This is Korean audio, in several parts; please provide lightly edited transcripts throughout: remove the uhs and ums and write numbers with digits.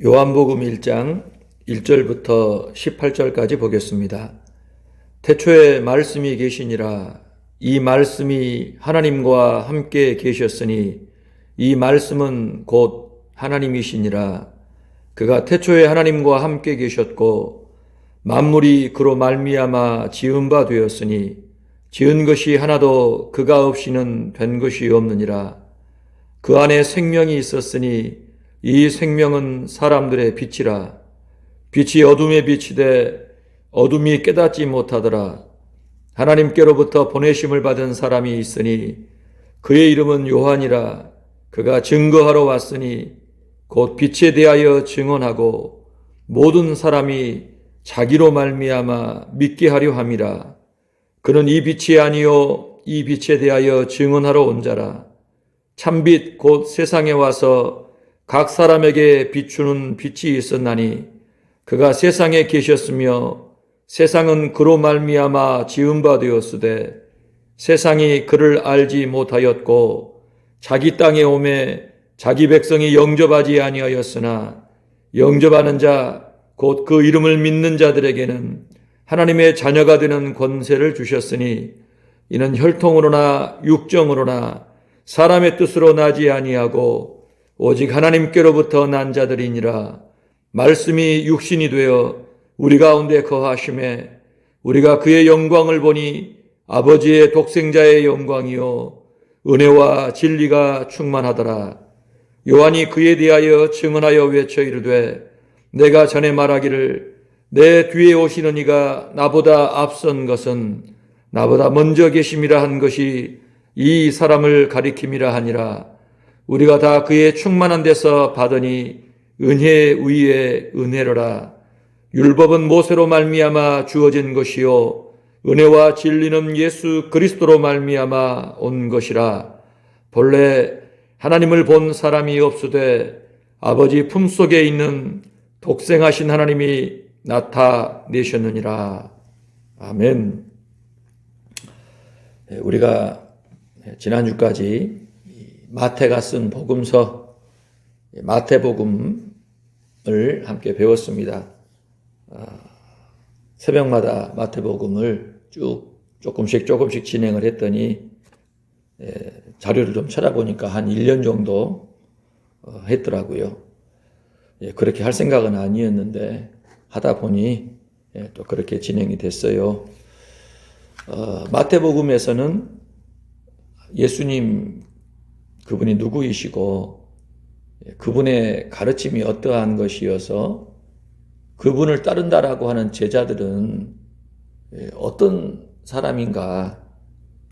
요한복음 1장 1절부터 18절까지 보겠습니다. 태초에 말씀이 계시니라. 이 말씀이 하나님과 함께 계셨으니 이 말씀은 곧 하나님이시니라. 그가 태초에 하나님과 함께 계셨고 만물이 그로 말미암아 지은 바 되었으니 지은 것이 하나도 그가 없이는 된 것이 없느니라. 그 안에 생명이 있었으니 이 생명은 사람들의 빛이라. 빛이 어둠에 비치되 어둠이 깨닫지 못하더라. 하나님께로부터 보내심을 받은 사람이 있으니 그의 이름은 요한이라. 그가 증거하러 왔으니 곧 빛에 대하여 증언하고 모든 사람이 자기로 말미암아 믿게 하려 함이라. 그는 이 빛이 아니요 이 빛에 대하여 증언하러 온 자라. 참빛 곧 세상에 와서 각 사람에게 비추는 빛이 있었나니 그가 세상에 계셨으며 세상은 그로 말미암아 지은 바 되었으되 세상이 그를 알지 못하였고 자기 땅에 오매 자기 백성이 영접하지 아니하였으나 영접하는 자 곧 그 이름을 믿는 자들에게는 하나님의 자녀가 되는 권세를 주셨으니 이는 혈통으로나 육정으로나 사람의 뜻으로 나지 아니하고 오직 하나님께로부터 난 자들이니라. 말씀이 육신이 되어 우리 가운데 거하심에 우리가 그의 영광을 보니 아버지의 독생자의 영광이요 은혜와 진리가 충만하더라. 요한이 그에 대하여 증언하여 외쳐 이르되 내가 전에 말하기를 내 뒤에 오시는 이가 나보다 앞선 것은 나보다 먼저 계심이라 한 것이 이 사람을 가리킴이라 하니라. 우리가 다 그의 충만한 데서 받으니 은혜 위에 은혜로라. 율법은 모세로 말미암아 주어진 것이요 은혜와 진리는 예수 그리스도로 말미암아 온 것이라. 본래 하나님을 본 사람이 없으되 아버지 품속에 있는 독생하신 하나님이 나타내셨느니라. 아멘. 우리가 지난주까지 마태가 쓴 복음서 마태복음을 함께 배웠습니다. 새벽마다 마태복음을 쭉 조금씩 진행을 했더니 자료를 좀 찾아보니까 한 1년 정도 했더라고요. 그렇게 할 생각은 아니었는데 하다 보니 또 그렇게 진행이 됐어요. 마태복음에서는 예수님 그분이 누구이시고 그분의 가르침이 어떠한 것이어서 그분을 따른다라고 하는 제자들은 어떤 사람인가,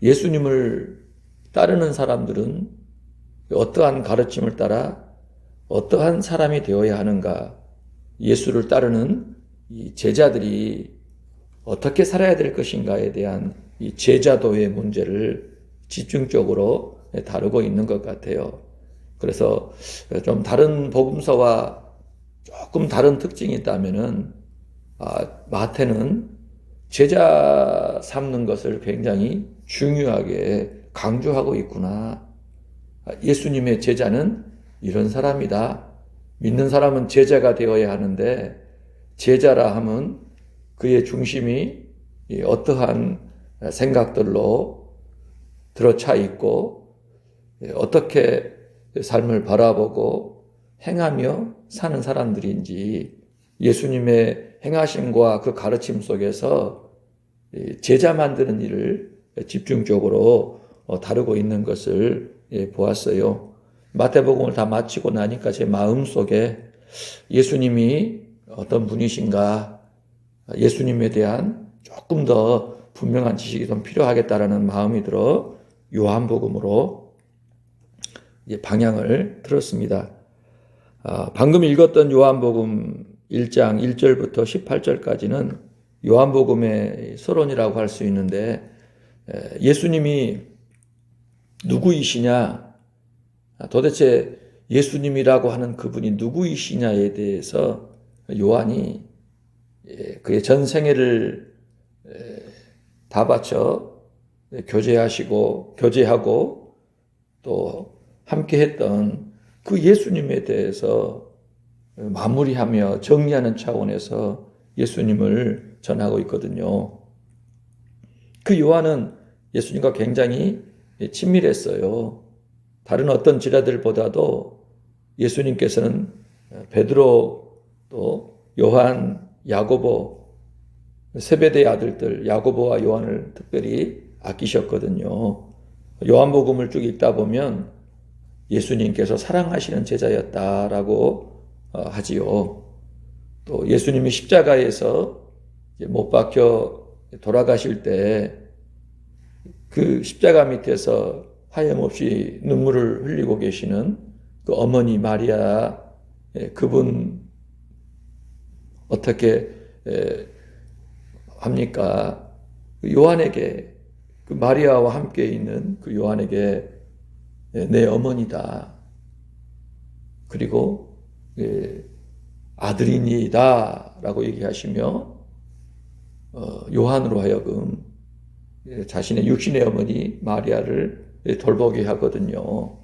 예수님을 따르는 사람들은 어떠한 가르침을 따라 어떠한 사람이 되어야 하는가, 예수를 따르는 이 제자들이 어떻게 살아야 될 것인가에 대한 이 제자도의 문제를 집중적으로 다루고 있는 것 같아요. 그래서 좀 다른 복음서와 조금 다른 특징이 있다면은 마태는 제자 삼는 것을 굉장히 중요하게 강조하고 있구나. 예수님의 제자는 이런 사람이다. 믿는 사람은 제자가 되어야 하는데 제자라 함은 그의 중심이 어떠한 생각들로 들어차 있고 어떻게 삶을 바라보고 행하며 사는 사람들인지 예수님의 행하심과 그 가르침 속에서 제자 만드는 일을 집중적으로 다루고 있는 것을 보았어요. 마태복음을 다 마치고 나니까 제 마음속에 예수님이 어떤 분이신가, 예수님에 대한 조금 더 분명한 지식이 좀 필요하겠다라는 마음이 들어 요한복음으로 방향을 틀었습니다. 방금 읽었던 요한복음 1장 1절부터 18절까지는 요한복음의 서론이라고 할 수 있는데 예수님이 누구이시냐, 도대체 예수님이라고 하는 그분이 누구이시냐에 대해서 요한이 그의 전생애를 다 바쳐 교제하고 또 함께 했던 그 예수님에 대해서 마무리하며 정리하는 차원에서 예수님을 전하고 있거든요. 그 요한은 예수님과 굉장히 친밀했어요. 다른 어떤 지라들보다도 예수님께서는 베드로, 또 요한, 야고보, 세베대의 아들들 야고보와 요한을 특별히 아끼셨거든요. 요한복음을 쭉 읽다 보면 예수님께서 사랑하시는 제자였다라고 하지요. 또 예수님이 십자가에서 못 박혀 돌아가실 때 그 십자가 밑에서 하염없이 눈물을 흘리고 계시는 그 어머니 마리아, 그분 어떻게 합니까? 요한에게, 그 마리아와 함께 있는 그 요한에게 내 어머니다, 그리고 아들이니이다 라고 얘기하시며 요한으로 하여금 자신의 육신의 어머니 마리아를 돌보게 하거든요.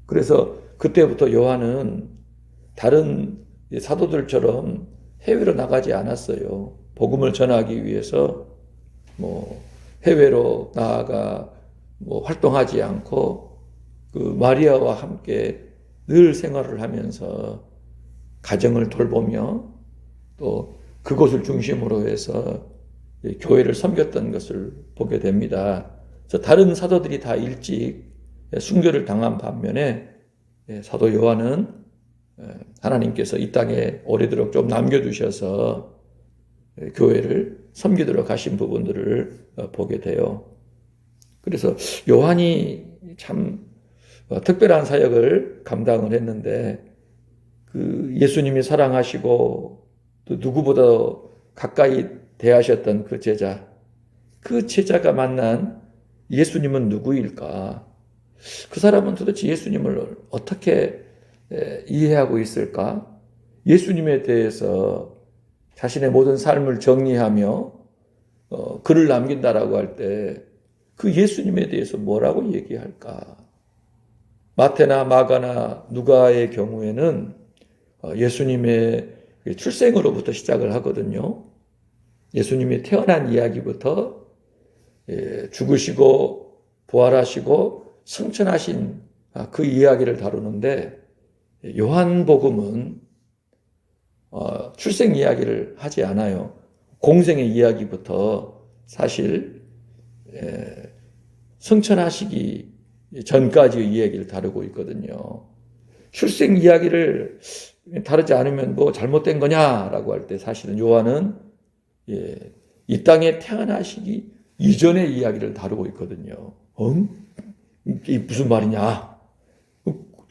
그래서 그때부터 요한은 다른 사도들처럼 해외로 나가지 않았어요. 복음을 전하기 위해서 해외로 나아가 활동하지 않고 그 마리아와 함께 늘 생활을 하면서 가정을 돌보며 또 그곳을 중심으로 해서 교회를 섬겼던 것을 보게 됩니다. 그래서 다른 사도들이 다 일찍 순교를 당한 반면에 사도 요한은 하나님께서 이 땅에 오래도록 좀 남겨두셔서 교회를 섬기도록 하신 부분들을 보게 돼요. 그래서 요한이 참 특별한 사역을 감당을 했는데, 그 예수님이 사랑하시고 또 누구보다 가까이 대하셨던 그 제자가 만난 예수님은 누구일까? 그 사람은 도대체 예수님을 어떻게 이해하고 있을까? 예수님에 대해서 자신의 모든 삶을 정리하며 글을 남긴다라고 할 때 그 예수님에 대해서 뭐라고 얘기할까? 마태나 마가나 누가의 경우에는 예수님의 출생으로부터 시작을 하거든요. 예수님이 태어난 이야기부터 죽으시고 부활하시고 승천하신 그 이야기를 다루는데, 요한복음은 출생 이야기를 하지 않아요. 공생의 이야기부터 사실 승천하시기 전까지의 이야기를 다루고 있거든요. 출생 이야기를 다루지 않으면 뭐 잘못된 거냐라고 할 때 사실은 요한은 이 땅에 태어나시기 이전의 이야기를 다루고 있거든요. 이게 무슨 말이냐?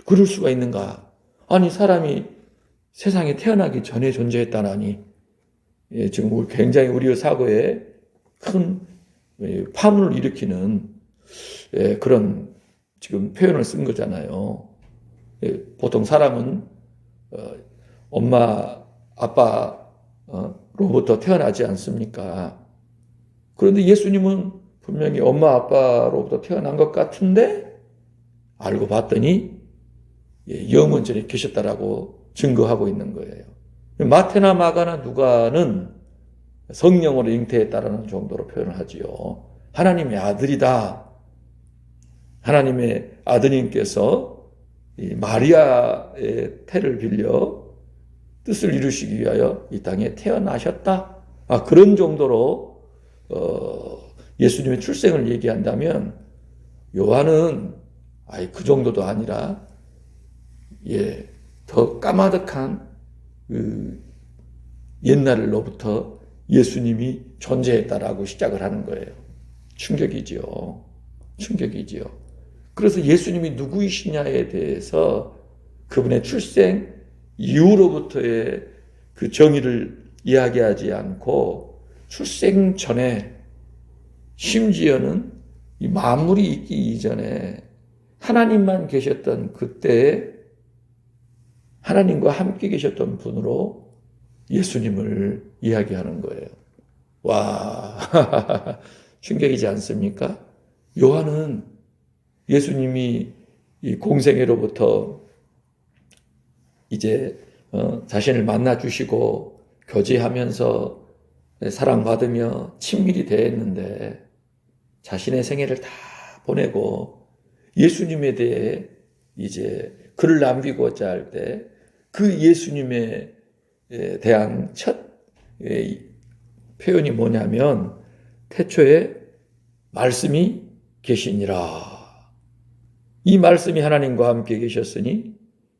그럴 수가 있는가? 아니, 사람이 세상에 태어나기 전에 존재했다나니, 지금 굉장히 우리의 사고에 큰 파문을 일으키는 그런 지금 표현을 쓴 거잖아요. 보통 사람은 엄마, 아빠로부터 태어나지 않습니까? 그런데 예수님은 분명히 엄마, 아빠로부터 태어난 것 같은데 알고 봤더니 영원전에 계셨다라고 증거하고 있는 거예요. 마태나 마가나 누가는 성령으로 잉태했다라는 정도로 표현을 하지요. 하나님의 아들이다. 하나님의 아드님께서 이 마리아의 태를 빌려 뜻을 이루시기 위하여 이 땅에 태어나셨다. 그런 정도로 예수님의 출생을 얘기한다면, 요한은 그 정도도 아니라 더 까마득한 그 옛날로부터 예수님이 존재했다라고 시작을 하는 거예요. 충격이지요. 그래서 예수님이 누구이시냐에 대해서 그분의 출생 이후로부터의 그 정의를 이야기하지 않고, 출생 전에, 심지어는 이 만물이 있기 이전에 하나님만 계셨던 그때에 하나님과 함께 계셨던 분으로 예수님을 이야기하는 거예요. 와, 충격이지 않습니까? 요한은 예수님이 이 공생애로부터 이제 자신을 만나 주시고 교제하면서 사랑받으며 친밀히 대했는데 자신의 생애를 다 보내고 예수님에 대해 이제 글을 남기고자 할 때 그 예수님에 대한 첫 표현이 뭐냐면 태초에 말씀이 계시니라. 이 말씀이 하나님과 함께 계셨으니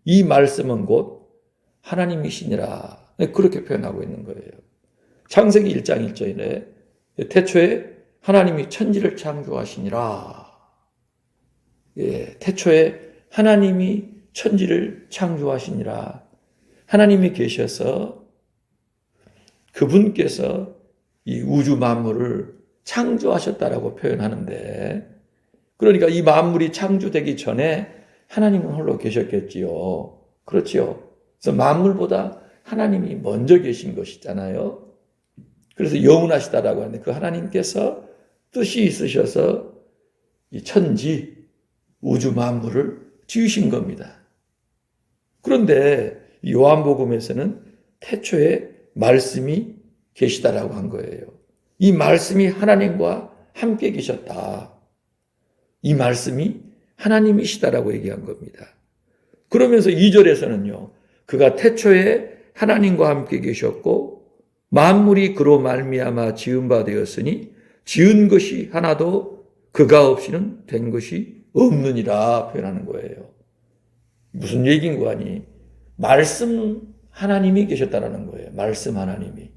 이 말씀은 곧 하나님이시니라. 그렇게 표현하고 있는 거예요. 창세기 1장 1절에 태초에 하나님이 천지를 창조하시니라. 태초에 하나님이 천지를 창조하시니라. 하나님이 계셔서 그분께서 이 우주 만물을 창조하셨다라고 표현하는데, 그러니까 이 만물이 창조되기 전에 하나님은 홀로 계셨겠지요. 그렇지요. 그래서 만물보다 하나님이 먼저 계신 것이잖아요. 그래서 영원하시다라고 하는데 그 하나님께서 뜻이 있으셔서 이 천지, 우주 만물을 지으신 겁니다. 그런데 요한복음에서는 태초에 말씀이 계시다라고 한 거예요. 이 말씀이 하나님과 함께 계셨다. 이 말씀이 하나님이시다라고 얘기한 겁니다. 그러면서 2절에서는요. 그가 태초에 하나님과 함께 계셨고 만물이 그로 말미암아 지은 바 되었으니 지은 것이 하나도 그가 없이는 된 것이 없느니라 표현하는 거예요. 무슨 얘기인 거 아니? 말씀 하나님이 계셨다라는 거예요. 말씀 하나님이.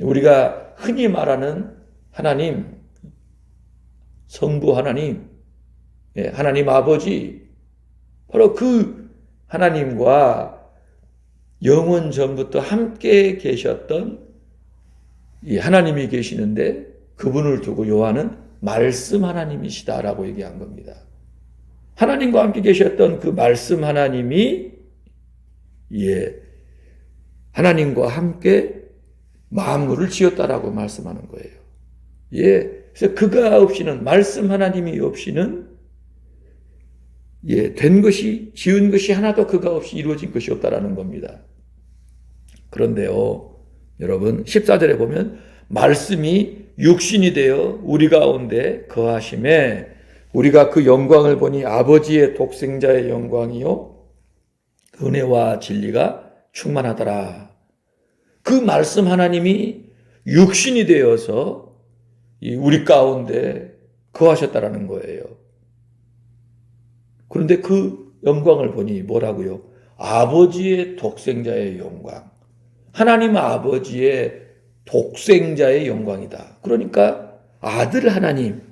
우리가 흔히 말하는 하나님, 성부 하나님, 하나님 아버지, 바로 그 하나님과 영원 전부터 함께 계셨던 이 하나님이 계시는데 그분을 두고 요한은 말씀 하나님이시다라고 얘기한 겁니다. 하나님과 함께 계셨던 그 말씀 하나님이 하나님과 함께 만물을 지었다라고 말씀하는 거예요. 그래서 그가 없이는, 말씀 하나님이 없이는 된 것이, 지은 것이 하나도 그가 없이 이루어진 것이 없다라는 겁니다. 그런데요, 여러분 14절에 보면 말씀이 육신이 되어 우리 가운데 거하심에 우리가 그 영광을 보니 아버지의 독생자의 영광이요 은혜와 진리가 충만하더라. 그 말씀 하나님이 육신이 되어서 우리 가운데 거하셨다라는 거예요. 그런데 그 영광을 보니 뭐라고요? 아버지의 독생자의 영광. 하나님 아버지의 독생자의 영광이다. 그러니까 아들 하나님,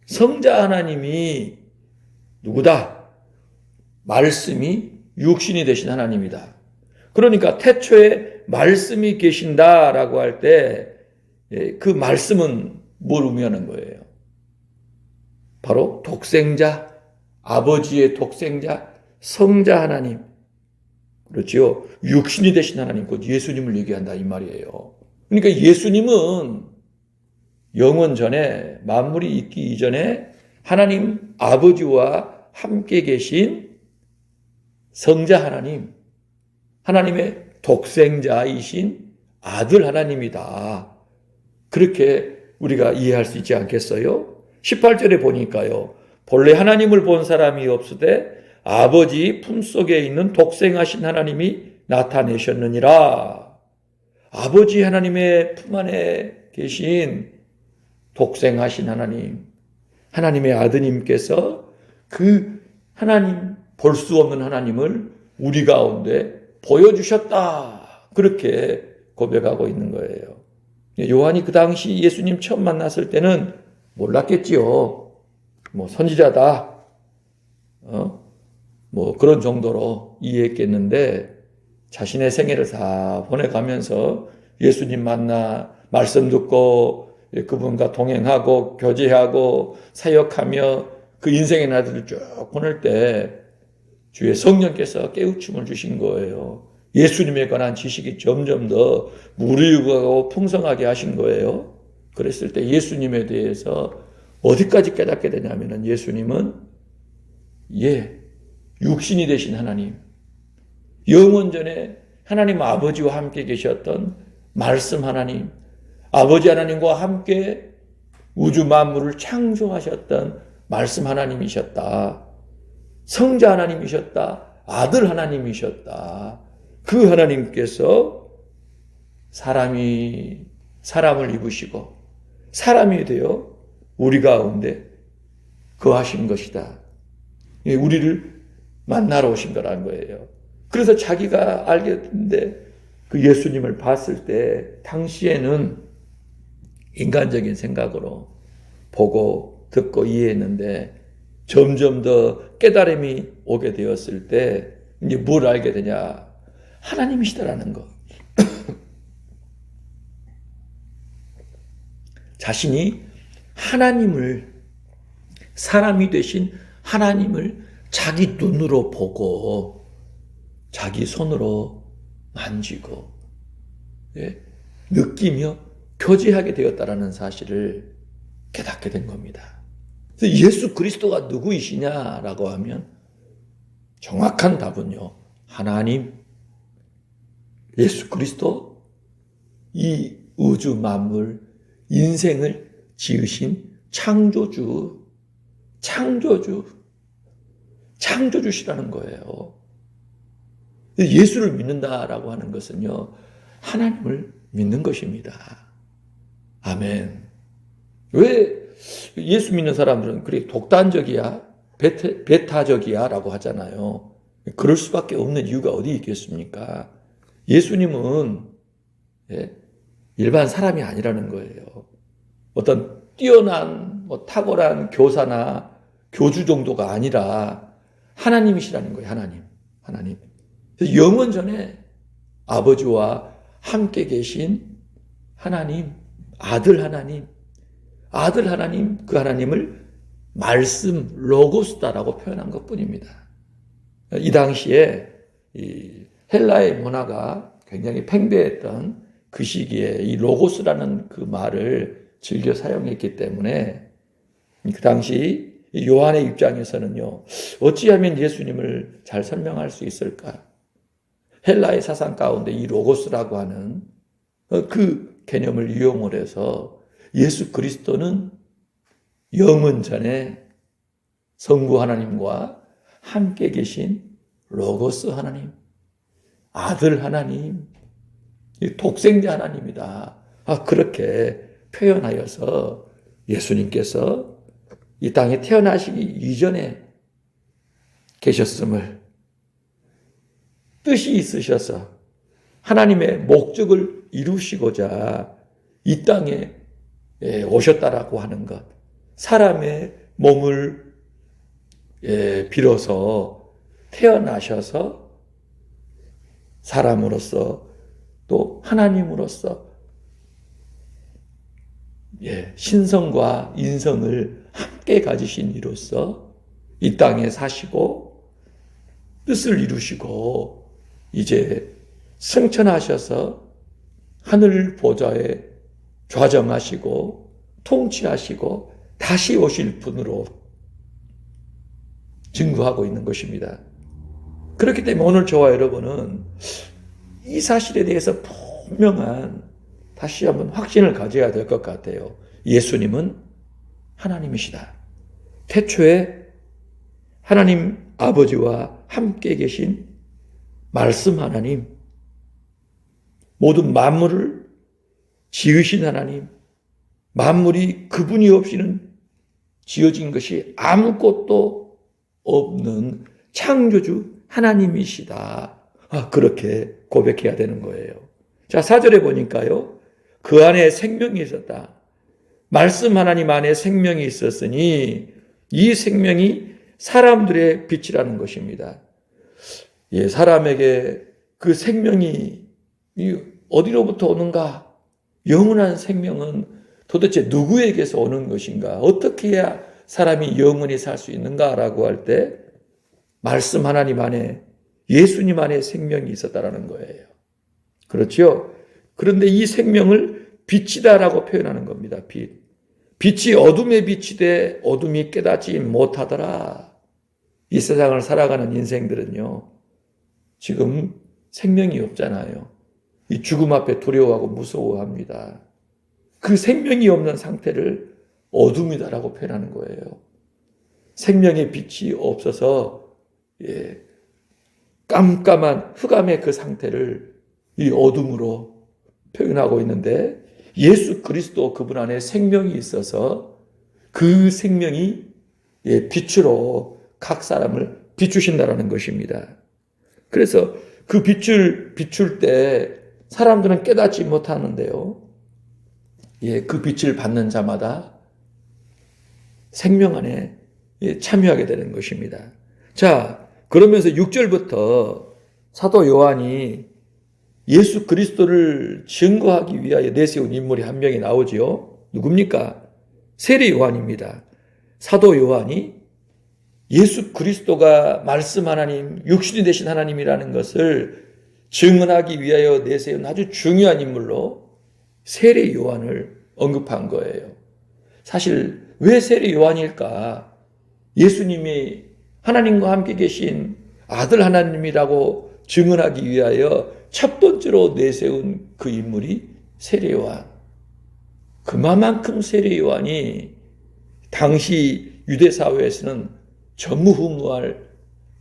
성자 하나님이 누구다? 말씀이 육신이 되신 하나님이다. 그러니까 태초에 말씀이 계신다라고 할 때 그 말씀은 뭘 의미하는 거예요? 바로 독생자, 아버지의 독생자, 성자 하나님. 그렇죠? 육신이 되신 하나님, 곧 예수님을 얘기한다 이 말이에요. 그러니까 예수님은 영원 전에, 만물이 있기 이전에 하나님 아버지와 함께 계신 성자 하나님, 하나님의 독생자이신 아들 하나님이다. 그렇게 우리가 이해할 수 있지 않겠어요? 18절에 보니까요. 본래 하나님을 본 사람이 없으되 아버지 품속에 있는 독생하신 하나님이 나타내셨느니라. 아버지 하나님의 품 안에 계신 독생하신 하나님, 하나님의 아드님께서 그 하나님, 볼 수 없는 하나님을 우리 가운데 보여주셨다. 그렇게 고백하고 있는 거예요. 요한이 그 당시 예수님 처음 만났을 때는 몰랐겠지요. 선지자다. 그런 정도로 이해했겠는데 자신의 생애를 다 보내가면서 예수님 만나 말씀 듣고 그분과 동행하고 교제하고 사역하며 그 인생의 날들을 쭉 보낼 때 주의 성령께서 깨우침을 주신 거예요. 예수님에 관한 지식이 점점 더 무르익어가고 풍성하게 하신 거예요. 그랬을 때 예수님에 대해서 어디까지 깨닫게 되냐면은 예수님은 육신이 되신 하나님, 영원전에 하나님 아버지와 함께 계셨던 말씀 하나님, 아버지 하나님과 함께 우주 만물을 창조하셨던 말씀 하나님이셨다. 성자 하나님이셨다. 아들 하나님이셨다. 그 하나님께서 사람을 입으시고 사람이 되어 우리 가운데 거하신 것이다. 우리를 만나러 오신 거란 거예요. 그래서 자기가 알게 됐는데 그 예수님을 봤을 때 당시에는 인간적인 생각으로 보고 듣고 이해했는데 점점 더 깨달음이 오게 되었을 때 이제 뭘 알게 되냐? 하나님이시다라는 거. 자신이 하나님을, 사람이 되신 하나님을 자기 눈으로 보고 자기 손으로 만지고 느끼며 교제하게 되었다라는 사실을 깨닫게 된 겁니다. 그래서 예수 그리스도가 누구이시냐라고 하면 정확한 답은요, 하나님, 예수 그리스도, 이 우주 만물, 인생을 지으신 창조주시라는 거예요. 예수를 믿는다라고 하는 것은요, 하나님을 믿는 것입니다. 아멘. 왜 예수 믿는 사람들은 그렇게 독단적이야, 배타적이야 라고 하잖아요. 그럴 수밖에 없는 이유가 어디 있겠습니까? 예수님은 일반 사람이 아니라는 거예요. 어떤 뛰어난 탁월한 교사나 교주 정도가 아니라 하나님이시라는 거예요. 하나님. 영원 전에 아버지와 함께 계신 하나님, 아들 하나님, 그 하나님을 말씀, 로고스다라고 표현한 것뿐입니다. 이 당시에 이 헬라의 문화가 굉장히 팽배했던 그 시기에 이 로고스라는 그 말을 즐겨 사용했기 때문에 그 당시 요한의 입장에서는요, 어찌하면 예수님을 잘 설명할 수 있을까? 헬라의 사상 가운데 이 로고스라고 하는 그 개념을 이용을 해서 예수 그리스도는 영원 전에 성부 하나님과 함께 계신 로고스 하나님, 아들 하나님, 독생자 하나님이다. 그렇게 표현하여서 예수님께서 이 땅에 태어나시기 이전에 계셨음을, 뜻이 있으셔서 하나님의 목적을 이루시고자 이 땅에 오셨다라고 하는 것, 사람의 몸을 빌어서 태어나셔서 사람으로서 또 하나님으로서 신성과 인성을 함께 가지신 이로써 이 땅에 사시고 뜻을 이루시고 이제 승천하셔서 하늘 보좌에 좌정하시고 통치하시고 다시 오실 분으로 증거하고 있는 것입니다. 그렇기 때문에 오늘 저와 여러분은 이 사실에 대해서 분명한 다시 한번 확신을 가져야 될 것 같아요. 예수님은 하나님이시다. 태초에 하나님 아버지와 함께 계신 말씀 하나님, 모든 만물을 지으신 하나님, 만물이 그분이 없이는 지어진 것이 아무것도 없는 창조주 하나님이시다. 그렇게 고백해야 되는 거예요. 자, 4절에 보니까요, 그 안에 생명이 있었다. 말씀 하나님 안에 생명이 있었으니 이 생명이 사람들의 빛이라는 것입니다. 사람에게 그 생명이 어디로부터 오는가? 영원한 생명은 도대체 누구에게서 오는 것인가? 어떻게 해야 사람이 영원히 살 수 있는가라고 할 때 말씀 하나님 안에, 예수님 안에 생명이 있었다라는 거예요. 그렇죠? 그런데 이 생명을 빛이다라고 표현하는 겁니다. 빛이 어둠의 빛이 돼 어둠이 깨닫지 못하더라. 이 세상을 살아가는 인생들은요, 지금 생명이 없잖아요. 이 죽음 앞에 두려워하고 무서워합니다. 그 생명이 없는 상태를 어둠이다라고 표현하는 거예요. 생명의 빛이 없어서 깜깜한 흑암의 그 상태를 이 어둠으로 표현하고 있는데, 예수 그리스도 그분 안에 생명이 있어서 그 생명이 빛으로 각 사람을 비추신다라는 것입니다. 그래서 그 빛을 비출 때 사람들은 깨닫지 못하는데요. 그 빛을 받는 자마다 생명 안에 참여하게 되는 것입니다. 자, 그러면서 6절부터 사도 요한이 예수 그리스도를 증거하기 위하여 내세운 인물이 한 명이 나오지요. 누굽니까? 세례 요한입니다. 사도 요한이 예수 그리스도가 말씀 하나님, 육신이 되신 하나님이라는 것을 증언하기 위하여 내세운 아주 중요한 인물로 세례 요한을 언급한 거예요. 사실 왜 세례 요한일까? 예수님이 하나님과 함께 계신 아들 하나님이라고 증언하기 위하여 첫 번째로 내세운 그 인물이 세례 요한. 그만큼 세례 요한이 당시 유대 사회에서는 전무후무할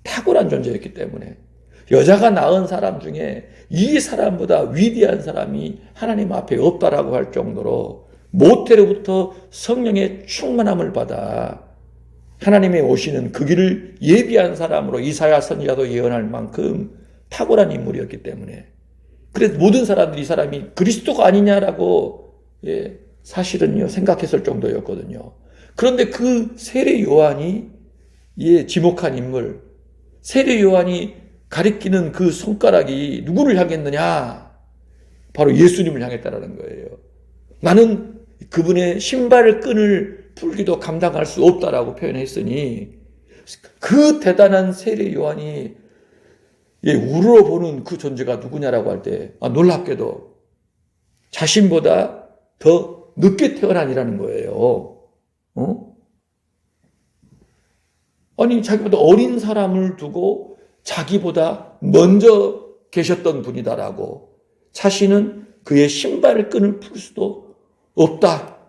탁월한 존재였기 때문에, 여자가 낳은 사람 중에 이 사람보다 위대한 사람이 하나님 앞에 없다라고 할 정도로 모태로부터 성령의 충만함을 받아 하나님의 오시는 그 길을 예비한 사람으로 이사야 선지자도 예언할 만큼 탁월한 인물이었기 때문에, 그래서 모든 사람들이 이 사람이 그리스도가 아니냐라고 사실은요 생각했을 정도였거든요. 그런데 그 세례 요한이 지목한 인물, 세례 요한이 가리키는 그 손가락이 누구를 향했느냐? 바로 예수님을 향했다라는 거예요. 나는 그분의 신발 끈을 풀기도 감당할 수 없다라고 표현했으니, 그 대단한 세례 요한이 우러러보는 그 존재가 누구냐라고 할 때 놀랍게도 자신보다 더 늦게 태어난이라는 거예요. 아니, 자기보다 어린 사람을 두고 자기보다 먼저 계셨던 분이다라고, 자신은 그의 신발 끈을 풀 수도 없다,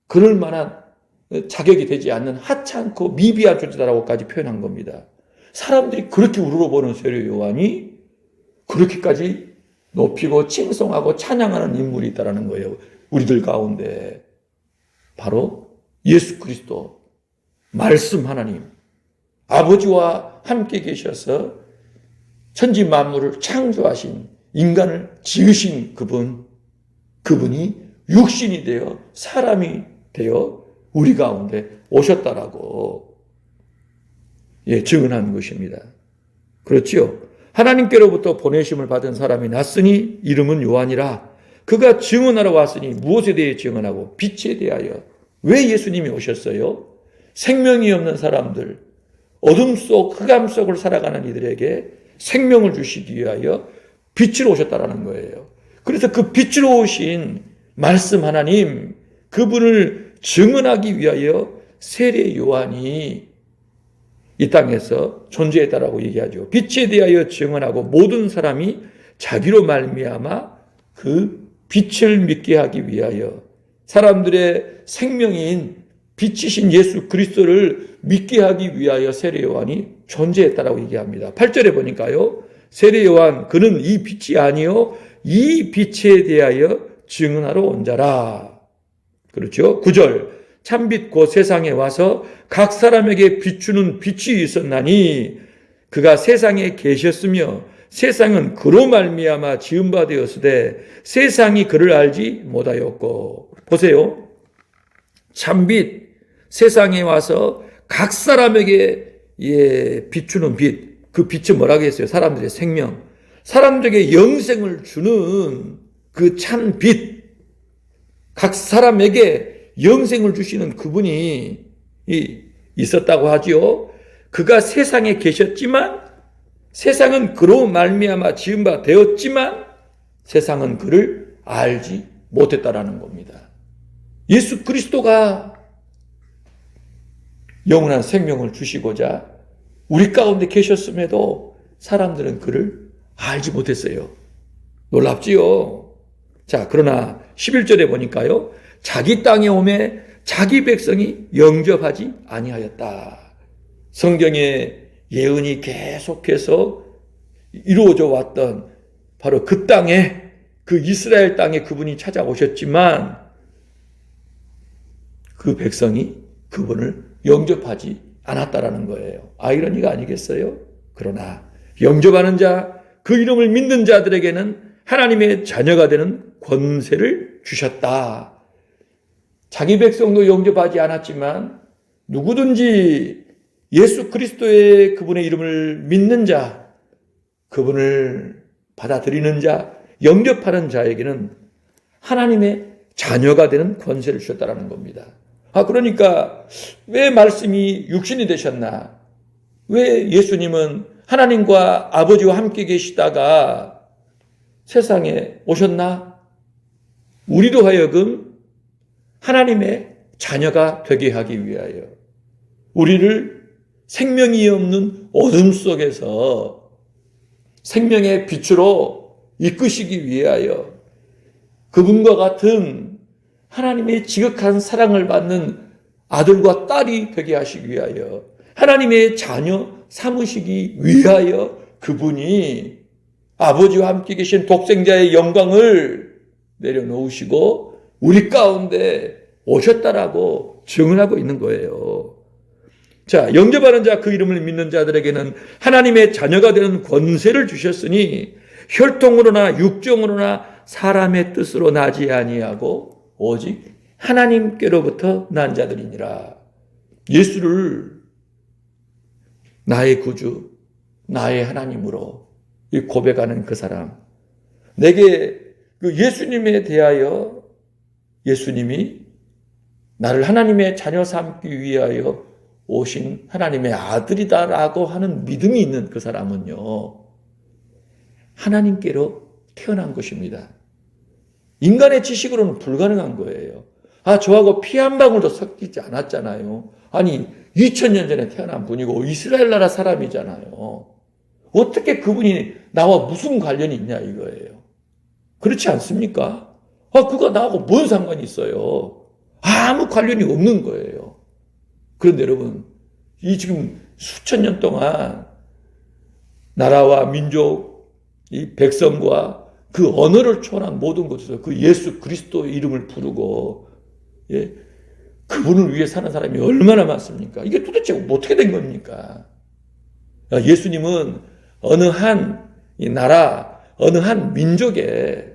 그럴 만한 자격이 되지 않는 하찮고 미비한 존재다라고까지 표현한 겁니다. 사람들이 그렇게 우러러보는 세례 요한이 그렇게까지 높이고 칭송하고 찬양하는 인물이 있다는 거예요. 우리들 가운데 바로 예수 그리스도, 말씀 하나님, 아버지와 함께 계셔서 천지 만물을 창조하신, 인간을 지으신 그분이 육신이 되어 사람이 되어 우리 가운데 오셨다라고 증언한 것입니다. 그렇지요? 하나님께로부터 보내심을 받은 사람이 났으니 이름은 요한이라. 그가 증언하러 왔으니 무엇에 대해 증언하고? 빛에 대하여. 왜 예수님이 오셨어요? 생명이 없는 사람들, 어둠 속, 흑암 속을 살아가는 이들에게 생명을 주시기 위하여 빛으로 오셨다라는 거예요. 그래서 그 빛으로 오신 말씀 하나님, 그분을 증언하기 위하여 세례 요한이 이 땅에서 존재했다라고 얘기하죠. 빛에 대하여 증언하고 모든 사람이 자기로 말미암아 그 빛을 믿게 하기 위하여, 사람들의 생명인 빛이신 예수 그리스도를 믿게 하기 위하여 세례 요한이 존재했다라고 얘기합니다. 8절에 보니까요, 세례 요한 그는 이 빛이 아니요 이 빛에 대하여 증언하러 온 자라. 그렇죠? 9절, 참빛 곧 세상에 와서 각 사람에게 비추는 빛이 있었나니 그가 세상에 계셨으며 세상은 그로 말미암아 지은 바 되었으되 세상이 그를 알지 못하였고. 보세요. 참빛, 세상에 와서 각 사람에게 비추는 빛. 그 빛은 뭐라고 했어요? 사람들의 생명, 사람들에게 영생을 주는 그 참 빛, 각 사람에게 영생을 주시는 그분이 있었다고 하지요. 그가 세상에 계셨지만 세상은 그로 말미암아 지은 바 되었지만 세상은 그를 알지 못했다라는 겁니다. 예수 그리스도가 영원한 생명을 주시고자 우리 가운데 계셨음에도 사람들은 그를 알지 못했어요. 놀랍지요. 자, 그러나 11절에 보니까요. 자기 땅에 오매 자기 백성이 영접하지 아니하였다. 성경의 예언이 계속해서 이루어져 왔던 바로 그 땅에, 그 이스라엘 땅에 그분이 찾아오셨지만 그 백성이 그분을 영접하지 않았다라는 거예요. 아이러니가 아니겠어요? 그러나 영접하는 자, 그 이름을 믿는 자들에게는 하나님의 자녀가 되는 권세를 주셨다. 자기 백성도 영접하지 않았지만 누구든지 예수 그리스도의 그분의 이름을 믿는 자, 그분을 받아들이는 자, 영접하는 자에게는 하나님의 자녀가 되는 권세를 주셨다는 겁니다. 그러니까 왜 말씀이 육신이 되셨나? 왜 예수님은 하나님과 아버지와 함께 계시다가 세상에 오셨나? 우리도 하여금 하나님의 자녀가 되게 하기 위하여 우리를 생명이 없는 어둠 속에서 생명의 빛으로 이끄시기 위하여 그분과 같은 하나님의 지극한 사랑을 받는 아들과 딸이 되게 하시기 위하여 하나님의 자녀 삼으시기 위하여 그분이 아버지와 함께 계신 독생자의 영광을 내려놓으시고 우리 가운데 오셨다라고 증언하고 있는 거예요. 자, 영접하는 자, 그 이름을 믿는 자들에게는 하나님의 자녀가 되는 권세를 주셨으니 혈통으로나 육정으로나 사람의 뜻으로 나지 아니하고 오직 하나님께로부터 난 자들이니라. 예수를 나의 구주, 나의 하나님으로 고백하는 그 사람, 내게 그 예수님에 대하여 예수님이 나를 하나님의 자녀 삼기 위하여 오신 하나님의 아들이다라고 하는 믿음이 있는 그 사람은요, 하나님께로 태어난 것입니다. 인간의 지식으로는 불가능한 거예요. 저하고 피 한 방울도 섞이지 않았잖아요. 아니 2000년 전에 태어난 분이고 이스라엘 나라 사람이잖아요. 어떻게 그분이 나와 무슨 관련이 있냐 이거예요. 그렇지 않습니까? 그가 나하고 뭔 상관이 있어요. 아무 관련이 없는 거예요. 그런데 여러분, 이 지금 수천 년 동안 나라와 민족, 이 백성과 그 언어를 초월한 모든 곳에서 그 예수 그리스도의 이름을 부르고, 예, 그분을 위해 사는 사람이 얼마나 많습니까? 이게 도대체 어떻게 된 겁니까? 예수님은 어느 한 나라, 어느 한 민족의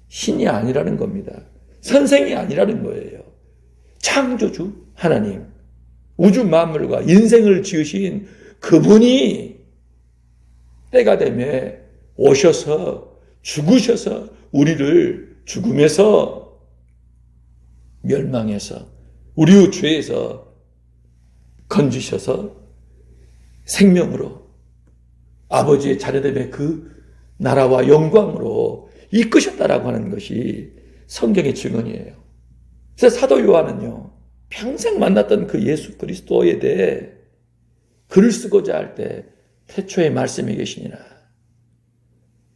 신이 아니라는 겁니다. 선생이 아니라는 거예요. 창조주 하나님, 우주 만물과 인생을 지으신 그분이 때가 되면 오셔서 죽으셔서 우리를 죽음에서 멸망해서 우리의 죄에서 건지셔서 생명으로 아버지의 자녀됨의 그 나라와 영광으로 이끄셨다라고 하는 것이 성경의 증언이에요. 그래서 사도 요한은요, 평생 만났던 그 예수 그리스도에 대해 글을 쓰고자 할 때 태초에 말씀이 계시니라.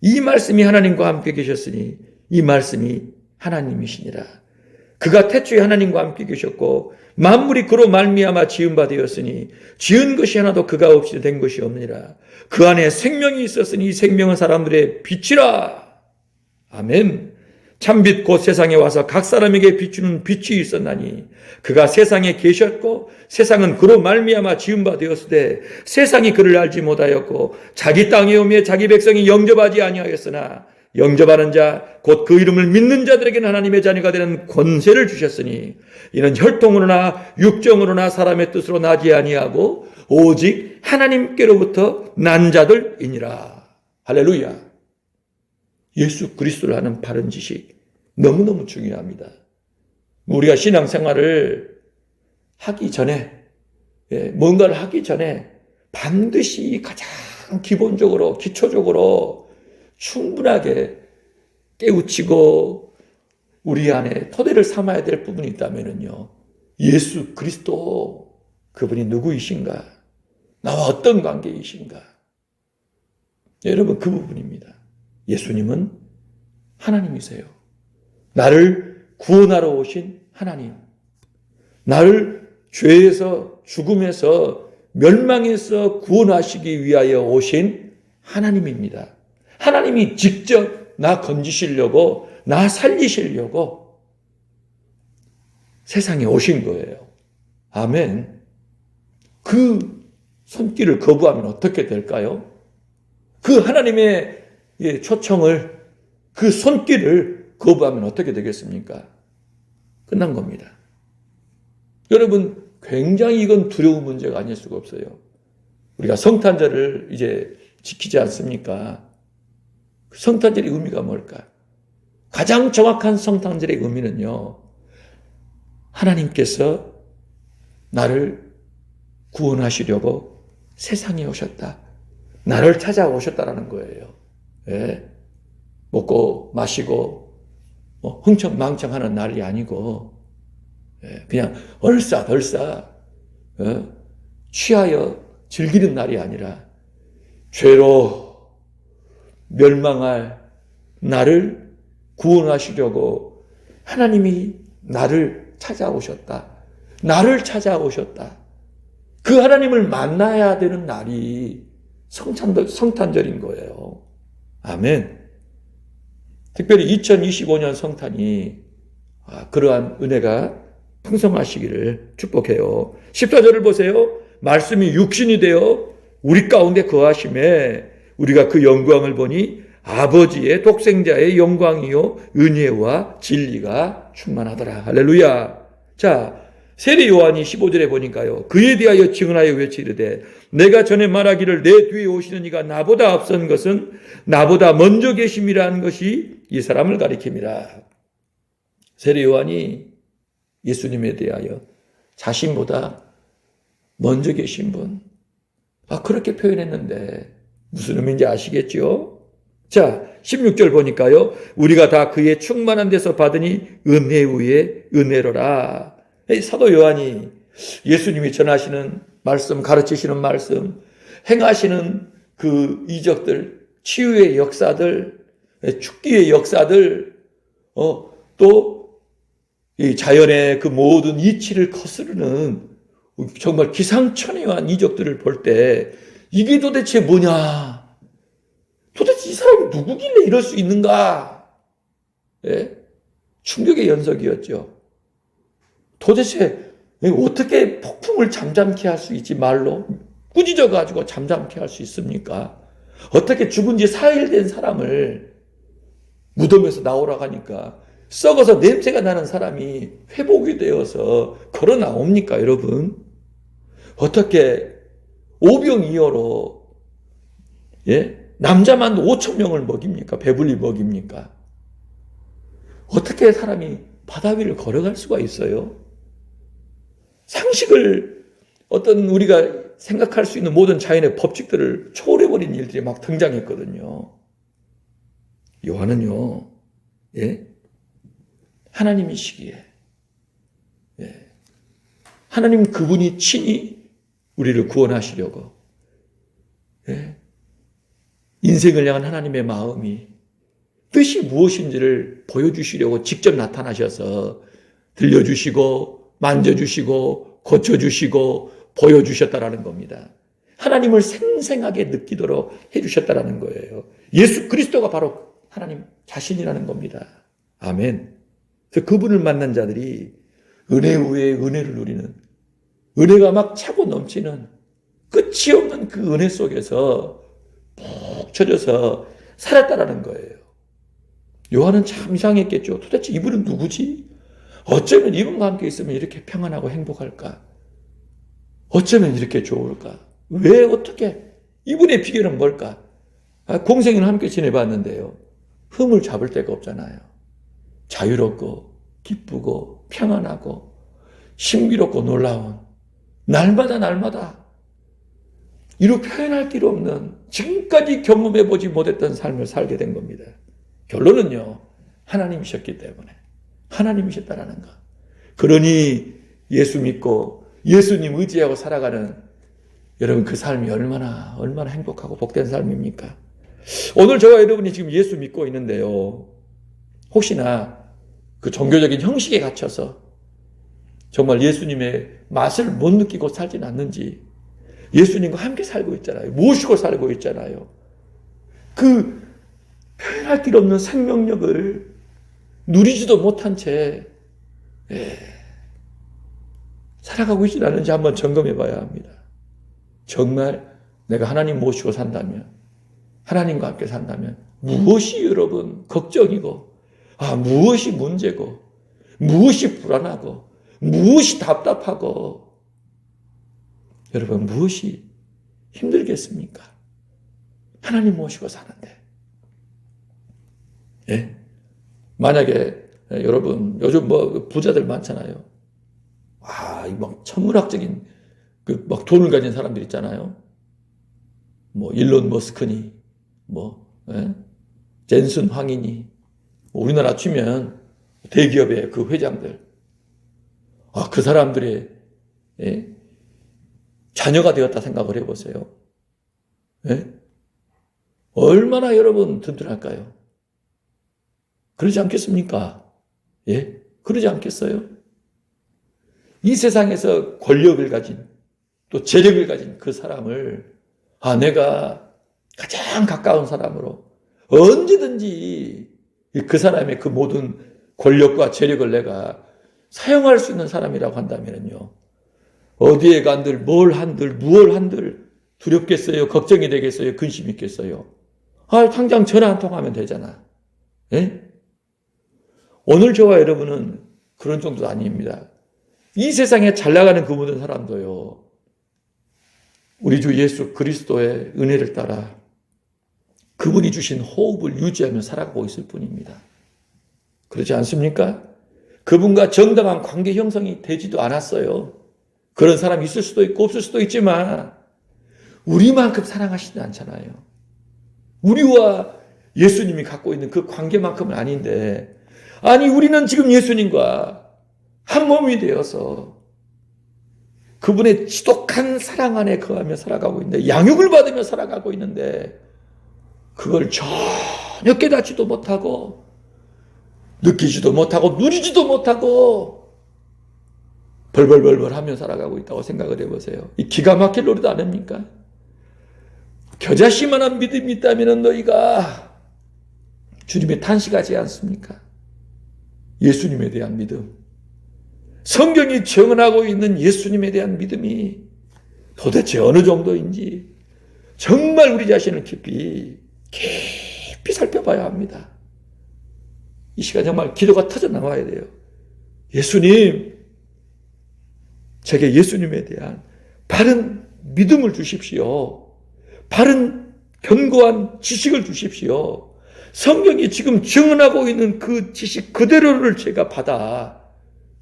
이 말씀이 하나님과 함께 계셨으니 이 말씀이 하나님이시니라. 그가 태초에 하나님과 함께 계셨고 만물이 그로 말미암아 지은 바 되었으니 지은 것이 하나도 그가 없이 된 것이 없느니라. 그 안에 생명이 있었으니 이 생명은 사람들의 빛이라. 아멘. 참빛 곧 세상에 와서 각 사람에게 비추는 빛이 있었나니 그가 세상에 계셨고 세상은 그로 말미암아 지은 바 되었으되 세상이 그를 알지 못하였고 자기 땅에 오며 자기 백성이 영접하지 아니하였으나 영접하는 자 곧 그 이름을 믿는 자들에게는 하나님의 자녀가 되는 권세를 주셨으니 이는 혈통으로나 육정으로나 사람의 뜻으로 나지 아니하고 오직 하나님께로부터 난 자들이니라. 할렐루야. 예수 그리스도를 아는 바른 지식 너무너무 중요합니다. 우리가 신앙생활을 하기 전에, 뭔가를 하기 전에 반드시 가장 기본적으로 기초적으로 충분하게 깨우치고 우리 안에 토대를 삼아야 될 부분이 있다면요, 예수 그리스도 그분이 누구이신가, 나와 어떤 관계이신가, 여러분, 그 부분입니다. 예수님은 하나님이세요. 나를 구원하러 오신 하나님. 나를 죄에서, 죽음에서, 멸망에서 구원하시기 위하여 오신 하나님입니다. 하나님이 직접 나 건지시려고, 나 살리시려고 세상에 오신 거예요. 아멘. 그 손길을 거부하면 어떻게 될까요? 그 하나님의 초청을, 그 손길을 거부하면 어떻게 되겠습니까? 끝난 겁니다. 여러분, 굉장히 이건 두려운 문제가 아닐 수가 없어요. 우리가 성탄절을 이제 지키지 않습니까? 성탄절의 의미가 뭘까? 가장 정확한 성탄절의 의미는요, 하나님께서 나를 구원하시려고 세상에 오셨다. 나를 찾아오셨다라는 거예요. 예? 먹고 마시고 흥청망청하는 날이 아니고, 그냥 얼싸덜싸 취하여 즐기는 날이 아니라 죄로 멸망할 나를 구원하시려고 하나님이 나를 찾아오셨다. 나를 찾아오셨다. 그 하나님을 만나야 되는 날이 성탄절인 거예요. 아멘. 특별히 2025년 성탄이 그러한 은혜가 풍성하시기를 축복해요. 14절을 보세요. 말씀이 육신이 되어 우리 가운데 거하심에 우리가 그 영광을 보니 아버지의 독생자의 영광이요 은혜와 진리가 충만하더라. 할렐루야. 자, 세례 요한이 15절에 보니까요, 그에 대하여 증언하여 외치르되 내가 전에 말하기를 내 뒤에 오시는 이가 나보다 앞선 것은 나보다 먼저 계심이라는 것이 이 사람을 가리킵니다. 세례 요한이 예수님에 대하여 자신보다 먼저 계신 분, 그렇게 표현했는데 무슨 의미인지 아시겠죠? 자, 16절 보니까요, 우리가 다 그의 충만한 데서 받으니 은혜 위에 은혜로라. 사도 요한이 예수님이 전하시는 말씀, 가르치시는 말씀, 행하시는 그 이적들, 치유의 역사들, 축기의 역사들, 또 이 자연의 그 모든 이치를 거스르는 정말 기상천외한 이적들을 볼 때 이게 도대체 뭐냐? 도대체 이 사람이 누구길래 이럴 수 있는가? 예? 충격의 연속이었죠. 도대체 어떻게 폭풍을 잠잠케 할 수 있지? 말로 꾸짖어 가지고 잠잠케 할 수 있습니까? 어떻게 죽은 지 4일 된 사람을 무덤에서 나오라고 하니까 썩어서 냄새가 나는 사람이 회복이 되어서 걸어 나옵니까, 여러분? 어떻게 오병이어로 남자만 5,000명을 먹입니까? 배불리 먹입니까? 어떻게 사람이 바다 위를 걸어갈 수가 있어요? 상식을, 어떤 우리가 생각할 수 있는 모든 자연의 법칙들을 초월해버린 일들이 막 등장했거든요. 요한은요, 하나님이시기에, 하나님 그분이 친히 우리를 구원하시려고, 인생을 향한 하나님의 마음이, 뜻이 무엇인지를 보여주시려고 직접 나타나셔서 들려주시고 만져주시고 고쳐주시고 보여주셨다라는 겁니다. 하나님을 생생하게 느끼도록 해주셨다라는 거예요. 예수 그리스도가 바로 하나님 자신이라는 겁니다. 아멘. 그래서 그분을 만난 자들이 은혜 위에 은혜를 누리는, 은혜가 막 차고 넘치는 끝이 없는 그 은혜 속에서 푹 젖어서 살았다라는 거예요. 요한은 참 이상했겠죠. 도대체 이분은 누구지? 어쩌면 이분과 함께 있으면 이렇게 평안하고 행복할까? 어쩌면 이렇게 좋을까? 왜, 어떻게? 이분의 비결은 뭘까? 공생애는 함께 지내봤는데요, 흠을 잡을 데가 없잖아요. 자유롭고 기쁘고 평안하고 신비롭고 놀라운, 날마다 이루 표현할 길 없는, 지금까지 경험해보지 못했던 삶을 살게 된 겁니다. 결론은요, 하나님이셨기 때문에, 하나님이셨다라는 것. 그러니 예수 믿고 예수님 의지하고 살아가는 여러분, 그 삶이 얼마나 행복하고 복된 삶입니까? 오늘 저와 여러분이 지금 예수 믿고 있는데요. 혹시나 그 종교적인 형식에 갇혀서 정말 예수님의 맛을 못 느끼고 살진 않는지, 예수님과 함께 살고 있잖아요. 모시고 살고 있잖아요. 그 표현할 길 없는 생명력을 누리지도 못한 채 살아가고 있지 않은지 한번 점검해 봐야 합니다. 정말 내가 하나님 모시고 산다면, 하나님과 함께 산다면 무엇이 여러분 걱정이고, 무엇이 문제고, 무엇이 불안하고, 무엇이 답답하고, 여러분 무엇이 힘들겠습니까? 하나님 모시고 사는데. 만약에 여러분 요즘 부자들 많잖아요. 막 천문학적인 막 돈을 가진 사람들 있잖아요. 일론 머스크니, 젠슨 황이니, 우리나라 치면 대기업의 그 회장들, 그 사람들의 자녀가 되었다 생각을 해보세요. 얼마나 여러분 든든할까요? 그러지 않겠습니까? 그러지 않겠어요? 이 세상에서 권력을 가진, 또 재력을 가진 그 사람을 내가 가장 가까운 사람으로 언제든지 그 사람의 그 모든 권력과 재력을 내가 사용할 수 있는 사람이라고 한다면요, 어디에 간들, 뭘 한들, 무얼 한들 두렵겠어요? 걱정이 되겠어요? 근심이 있겠어요? 당장 전화 한 통하면 되잖아. 오늘 저와 여러분은 그런 정도 아닙니다. 이 세상에 잘 나가는 그 모든 사람도요, 우리 주 예수 그리스도의 은혜를 따라 그분이 주신 호흡을 유지하며 살아가고 있을 뿐입니다. 그렇지 않습니까? 그분과 정당한 관계 형성이 되지도 않았어요. 그런 사람이 있을 수도 있고 없을 수도 있지만 우리만큼 사랑하시지 않잖아요. 우리와 예수님이 갖고 있는 그 관계만큼은 아닌데, 우리는 지금 예수님과 한 몸이 되어서 그분의 지독한 사랑 안에 거하며 살아가고 있는데, 양육을 받으며 살아가고 있는데, 그걸 전혀 깨닫지도 못하고 느끼지도 못하고 누리지도 못하고 벌벌벌벌 하며 살아가고 있다고 생각을 해보세요. 이 기가 막힐 노릇 아닙니까? 겨자씨만한 믿음이 있다면 너희가 주님의 탄식하지 않습니까? 예수님에 대한 믿음, 성경이 증언하고 있는 예수님에 대한 믿음이 도대체 어느 정도인지 정말 우리 자신을 깊이 살펴봐야 합니다. 이 시간 정말 기도가 터져 나와야 돼요. 예수님, 제게 예수님에 대한 바른 믿음을 주십시오. 바른 견고한 지식을 주십시오. 성경이 지금 증언하고 있는 그 지식 그대로를 제가 받아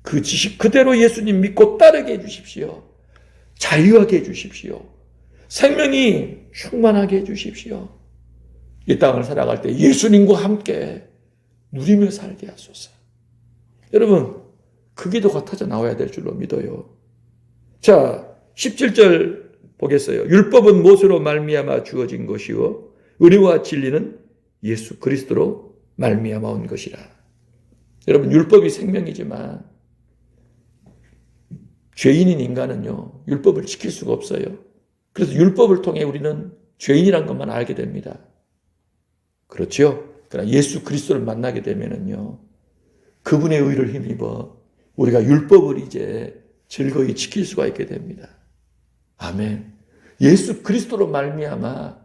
그 지식 그대로 예수님 믿고 따르게 해주십시오. 자유하게 해주십시오. 생명이 충만하게 해주십시오. 이 땅을 살아갈 때 예수님과 함께 누리며 살게 하소서. 여러분, 그 기도가 터져 나와야 될 줄로 믿어요. 자, 17절 보겠어요. 율법은 못으로 말미암아 주어진 것이요 은혜와 진리는 예수 그리스도로 말미암아 온 것이라. 여러분, 율법이 생명이지만 죄인인 인간은요, 율법을 지킬 수가 없어요. 그래서 율법을 통해 우리는 죄인이란 것만 알게 됩니다. 그렇죠? 그러나 예수 그리스도를 만나게 되면은요, 그분의 의를 힘입어 우리가 율법을 이제 즐거이 지킬 수가 있게 됩니다. 아멘. 예수 그리스도로 말미암아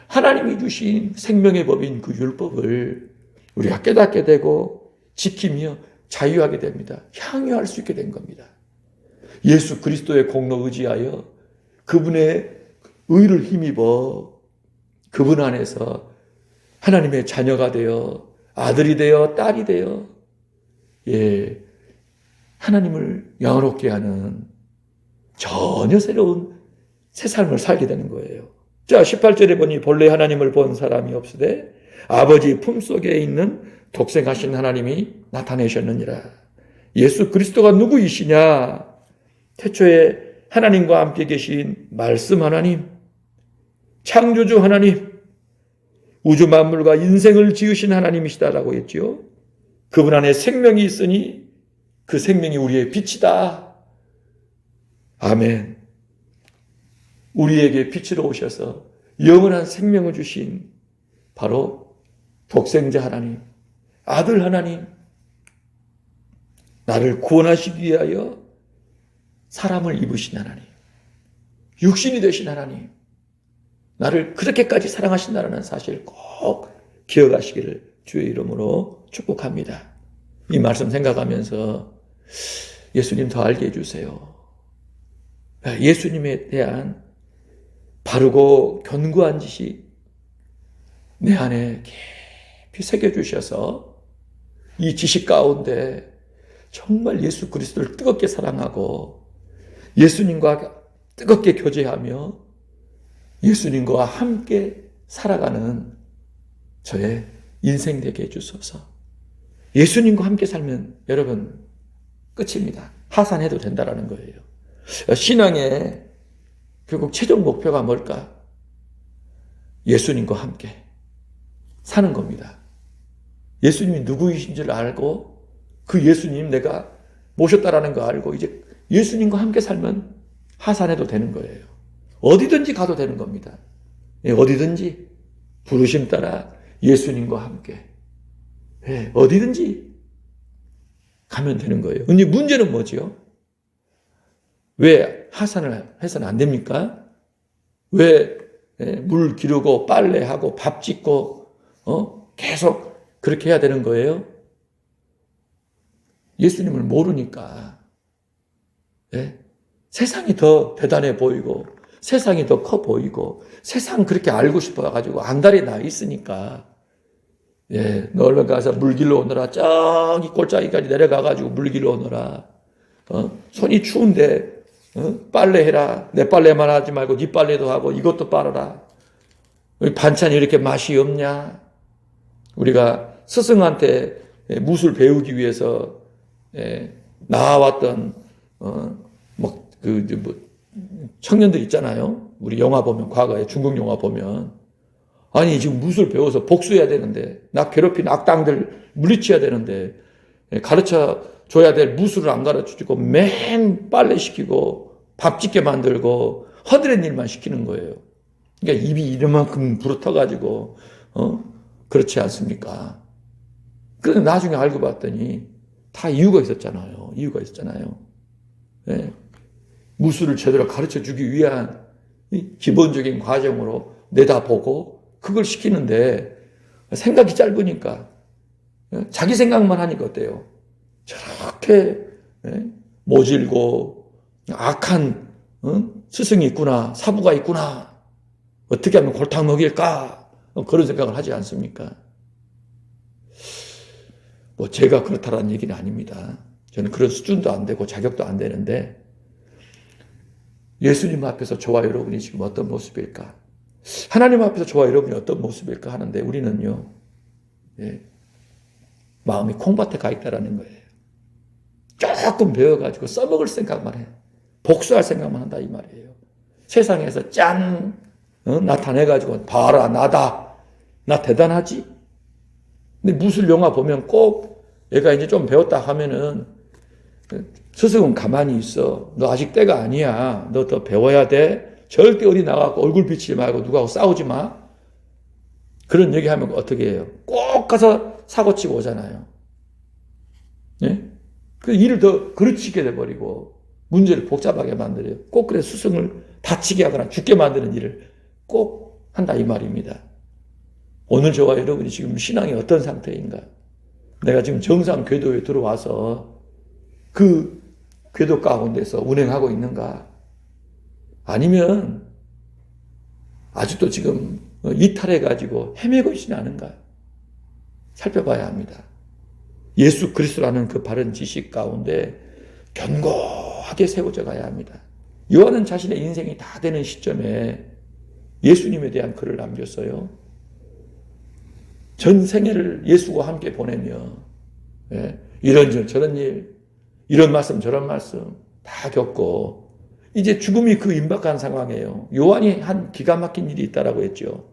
하나님이 주신 생명의 법인 그 율법을 우리가 깨닫게 되고 지키며 자유하게 됩니다. 향유할 수 있게 된 겁니다. 예수 그리스도의 공로 의지하여 그분의 의를 힘입어 그분 안에서 하나님의 자녀가 되어 아들이 되어 딸이 되어 하나님을 영화롭게 하는 전혀 새로운 새 삶을 살게 되는 거예요. 자, 18절에 보니 본래 하나님을 본 사람이 없으되 아버지 품속에 있는 독생하신 하나님이 나타내셨느니라. 예수 그리스도가 누구이시냐? 태초에 하나님과 함께 계신 말씀 하나님, 창조주 하나님, 우주 만물과 인생을 지으신 하나님이시다라고 했지요. 그분 안에 생명이 있으니 그 생명이 우리의 빛이다. 아멘. 우리에게 빛으로 오셔서 영원한 생명을 주신 바로 독생자 하나님, 아들 하나님, 나를 구원하시기 위하여 사람을 입으신 하나님, 육신이 되신 하나님, 나를 그렇게까지 사랑하신다는 사실을 꼭 기억하시기를 주의 이름으로 축복합니다. 이 말씀 생각하면서 예수님 더 알게 해주세요. 예수님에 대한 바르고 견고한 지식 내 안에 깊이 새겨주셔서 이 지식 가운데 정말 예수 그리스도를 뜨겁게 사랑하고 예수님과 뜨겁게 교제하며 예수님과 함께 살아가는 저의 인생 되게 해주소서. 예수님과 함께 살면 여러분 끝입니다. 하산해도 된다라는 거예요. 신앙의 결국 최종 목표가 뭘까? 예수님과 함께 사는 겁니다. 예수님이 누구이신 줄 알고 그 예수님 내가 모셨다라는 거 알고 이제 예수님과 함께 살면 하산해도 되는 거예요. 어디든지 가도 되는 겁니다. 어디든지 부르심 따라 예수님과 함께 어디든지 가면 되는 거예요. 근데 문제는 뭐죠? 왜 하산을 해서는 안 됩니까? 왜 물 기르고 빨래하고 밥 짓고 계속 그렇게 해야 되는 거예요? 예수님을 모르니까. 세상이 더 대단해 보이고 세상이 더 커 보이고 세상 그렇게 알고 싶어가지고 안달이 나 있으니까 너 얼른 가서 물 길러 오너라. 저기 골짜기까지 내려가가지고 물 길러 오너라. 손이 추운데 빨래해라. 내 빨래만 하지 말고 네 빨래도 하고 이것도 빨아라. 반찬이 이렇게 맛이 없냐? 우리가 스승한테 무술 배우기 위해서 나와왔던 청년들 있잖아요. 우리 영화 보면 과거에 중국 영화 보면 아니 지금 무술 배워서 복수해야 되는데 나 괴롭힌 악당들 물리쳐야 되는데 가르쳐 줘야 될 무술을 안 가르쳐주고 맨 빨래 시키고 밥 짓게 만들고 허드렛 일만 시키는 거예요. 그러니까 입이 이만큼 부러터가지고 그렇지 않습니까? 그런데 나중에 알고 봤더니 다 이유가 있었잖아요. 무술을 제대로 가르쳐주기 위한 기본적인 과정으로 내다보고 그걸 시키는데 생각이 짧으니까 자기 생각만 하니까 어때요? 저렇게 모질고 악한 스승이 있구나, 사부가 있구나, 어떻게 하면 골탕 먹일까 그런 생각을 하지 않습니까? 제가 그렇다라는 얘기는 아닙니다. 저는 그런 수준도 안 되고 자격도 안 되는데 예수님 앞에서 저와 여러분이 지금 어떤 모습일까? 하나님 앞에서 저와 여러분이 어떤 모습일까 하는데 우리는요, 마음이 콩밭에 가 있다라는 거예요. 조금 배워가지고 써먹을 생각만 해. 복수할 생각만 한다 이 말이에요. 세상에서 짠 나타내가지고 봐라 나다. 나 대단하지? 근데 무술 영화 보면 꼭 얘가 이제 좀 배웠다 하면은 스승은 가만히 있어. 너 아직 때가 아니야. 너 더 배워야 돼. 절대 어디 나가고 얼굴 비치지 말고 누구하고 싸우지 마. 그런 얘기하면 어떻게 해요? 꼭 가서 사고치고 오잖아요. 그 일을 더 그르치게 돼버리고 문제를 복잡하게 만들어요. 꼭 그래 스승을 다치게 하거나 죽게 만드는 일을 꼭 한다 이 말입니다. 오늘 저와 여러분이 지금 신앙이 어떤 상태인가? 내가 지금 정상 궤도에 들어와서 그 궤도 가운데서 운행하고 있는가? 아니면 아직도 지금 이탈해가지고 헤매고 있지는 않은가? 살펴봐야 합니다. 예수 그리스도라는 그 바른 지식 가운데 견고하게 세워져 가야 합니다. 요한은 자신의 인생이 다 되는 시점에 예수님에 대한 글을 남겼어요. 전 생애를 예수와 함께 보내며 이런저런 저런 일, 이런 말씀 저런 말씀 다 겪고 이제 죽음이 그 임박한 상황이에요. 요한이 한 기가 막힌 일이 있다라고 했죠.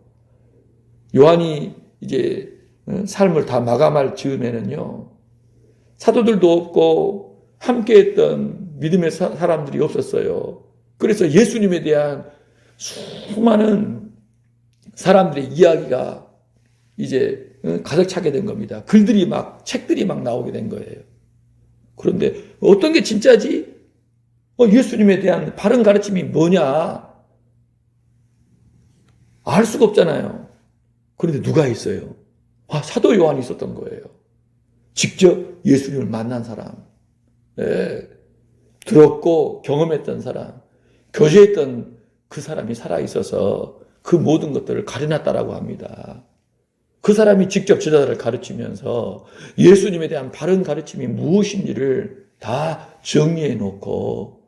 요한이 이제 삶을 다 마감할 즈음에는요, 사도들도 없고 함께했던 믿음의 사람들이 없었어요. 그래서 예수님에 대한 수많은 사람들의 이야기가 이제 가득 차게 된 겁니다. 책들이 막 나오게 된 거예요. 그런데 어떤 게 진짜지? 예수님에 대한 바른 가르침이 뭐냐? 알 수가 없잖아요. 그런데 누가 있어요? 사도 요한이 있었던 거예요. 직접 예수님을 만난 사람, 들었고 경험했던 사람, 교제했던 그 사람이 살아있어서 그 모든 것들을 가려놨다라고 합니다. 그 사람이 직접 제자들을 가르치면서 예수님에 대한 바른 가르침이 무엇인지를 다 정리해 놓고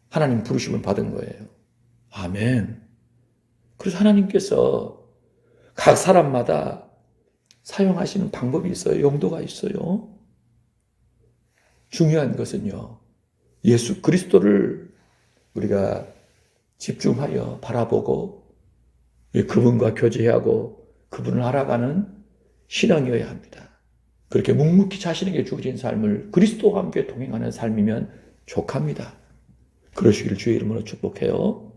하나님 부르심을 받은 거예요. 아멘. 그래서 하나님께서 각 사람마다 사용하시는 방법이 있어요. 용도가 있어요. 중요한 것은요, 예수 그리스도를 우리가 집중하여 바라보고 그분과 교제하고 그분을 알아가는 신앙이어야 합니다. 그렇게 묵묵히 자신에게 주어진 삶을 그리스도와 함께 동행하는 삶이면 족합니다. 그러시기를 주의 이름으로 축복해요.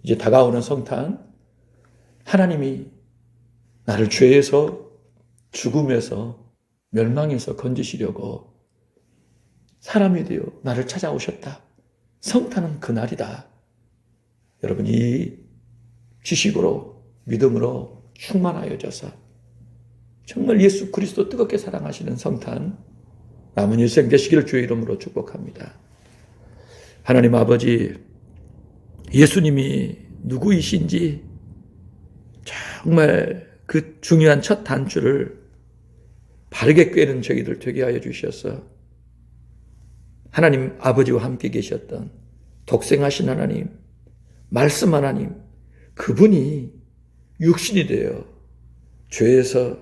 이제 다가오는 성탄, 하나님이 나를 죄에서, 죽음에서, 멸망에서 건지시려고 사람이 되어 나를 찾아오셨다. 성탄은 그날이다. 여러분, 이 지식으로, 믿음으로 충만하여져서 정말 예수 그리스도 뜨겁게 사랑하시는 성탄, 남은 일생 되시기를 주의 이름으로 축복합니다. 하나님 아버지, 예수님이 누구이신지 정말 그 중요한 첫 단추를 바르게 꿰는 저희들 되게 하여 주셔서 하나님 아버지와 함께 계셨던 독생하신 하나님, 말씀 하나님, 그분이 육신이 되어 죄에서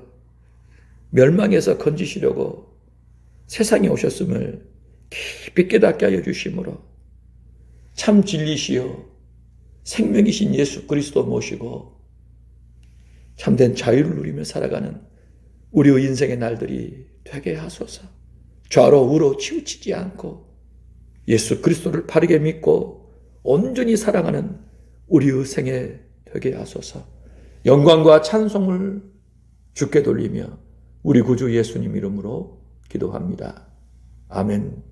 멸망에서 건지시려고 세상에 오셨음을 깊이 깨닫게 하여 주심으로 참 진리시여 생명이신 예수 그리스도 모시고 참된 자유를 누리며 살아가는 우리의 인생의 날들이 되게 하소서. 좌로 우로 치우치지 않고 예수 그리스도를 바르게 믿고 온전히 사랑하는 우리의 생애 되게 하소서. 영광과 찬송을 주께 돌리며 우리 구주 예수님 이름으로 기도합니다. 아멘.